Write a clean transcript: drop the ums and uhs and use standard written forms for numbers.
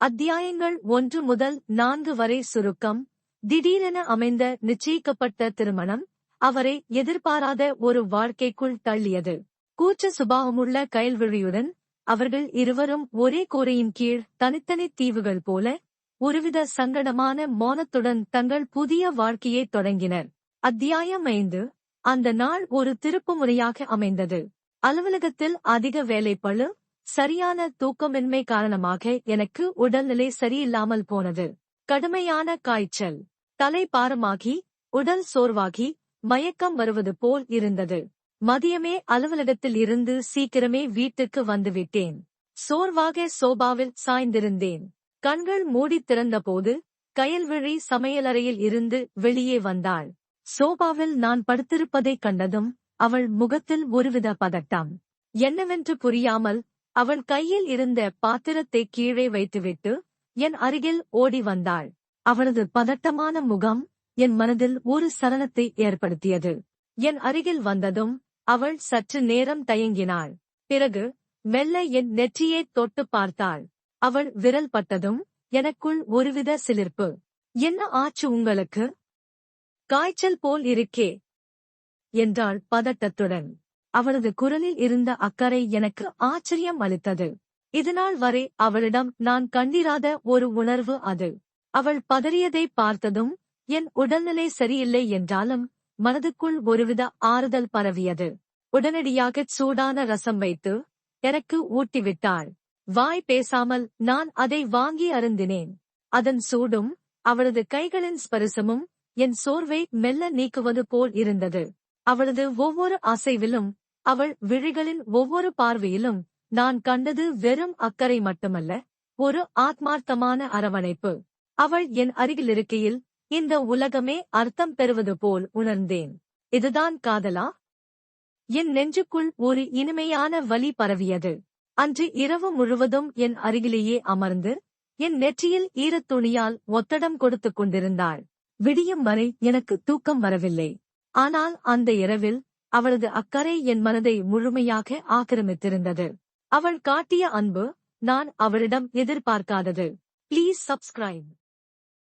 அத்தியாயங்கள் 1 முதல் 4 வரை சுருக்கம். திடீரென அமைந்த நிச்சயிக்கப்பட்ட திருமணம் அவரை எதிர்பாராத ஒரு வாழ்க்கைக்குள் தள்ளியது. கூச்ச சுபாவமுள்ள கயல்விழியுடன் அவர்கள் இருவரும் ஒரே கூரையின் கீழ் தனித்தனி தீவுகள் போல ஒருவித சங்கடமான மௌனத்துடன் தங்கள் புதிய வாழ்க்கையைத் தொடங்கினர். அத்தியாயம் 5. அந்த நாள் ஒரு திருப்புமுறையாக அமைந்தது. அலுவலகத்தில் அதிக வேலைப்பளு, சரியான தூக்கமின்மை காரணமாக எனக்கு உடல்நிலை சரியில்லாமல் போனது. கடுமையான காய்ச்சல், தலை பாரமாகி, உடல் சோர்வாகி, மயக்கம் வருவது போல் இருந்தது. மதியமே அலுவலகத்தில் இருந்து சீக்கிரமே வீட்டுக்கு வந்துவிட்டேன். சோர்வாக சோபாவில் சாய்ந்திருந்தேன். கண்கள் மூடித் திறந்தபோது கயல்விழி சமையலறையில் இருந்து வெளியே வந்தாள். சோபாவில் நான் படுத்திருப்பதைக் கண்டதும் அவள் முகத்தில் ஒருவித பதட்டம். என்னவென்று புரியாமல் அவள் கையில் இருந்த பாத்திரத்தை கீழே வைத்துவிட்டு என் அருகில் ஓடி வந்தாள். அவளது பதட்டமான முகம் என் மனதில் ஒரு சலனத்தை ஏற்படுத்தியது. என் அருகில் வந்ததும் அவள் சற்று நேரம் தயங்கினாள். பிறகு மெல்ல என் நெற்றியைத் தொட்டு பார்த்தாள். அவள் விரல் பட்டதும் எனக்குள் ஒருவித சிலிர்ப்பு. என்ன ஆச்சு உங்களுக்கு? காய்ச்சல் போல் இருக்கே என்றாள் பதட்டத்துடன். அவளது குரலில் இருந்த அக்கறை எனக்கு ஆச்சரியம் அளித்தது. இதுநாள் வரை அவளிடம் நான் கண்டிராத ஒரு உணர்வு அது. அவள் பதறியதை பார்த்ததும் என் உடல்நிலை சரியில்லை என்றாலும் மனதுக்குள் ஒருவித ஆறுதல் பரவியது. உடனடியாகச் சூடான ரசம் வைத்து எனக்கு ஊட்டிவிட்டாள். வாய் பேசாமல் நான் அதை வாங்கி அருந்தினேன். அதன் சூடும் அவளது கைகளின் ஸ்பரிசமும் என் சோர்வை மெல்ல நீக்குவது போல் இருந்தது. அவளது ஒவ்வொரு அசைவிலும், அவள் விழிகளின் ஒவ்வொரு பார்வையிலும் நான் கண்டது வெறும் அக்கறை மட்டுமல்ல, ஒரு ஆத்மார்த்தமான அரவணைப்பு. அவள் என் அருகிலிருக்கையில் இந்த உலகமே அர்த்தம் பெறுவது போல் உணர்ந்தேன். இதுதான் காதலா? என் நெஞ்சுக்குள் ஒரு இனிமையான வலி பரவியது. அன்று இரவு முழுவதும் என் அருகிலேயே அமர்ந்து என் நெற்றியில் ஈரத்துணியால் ஒத்தடம் கொடுத்துக் கொண்டிருந்தாள். விடியும் வரை எனக்கு தூக்கம் வரவில்லை. ஆனால் அந்த இரவில் அவளது அக்கறை என் மனதை முழுமையாக ஆக்கிரமித்திருந்தது. அவள் காட்டிய அன்பு நான் அவளிடம் எதிர்பார்க்காதது. Please subscribe.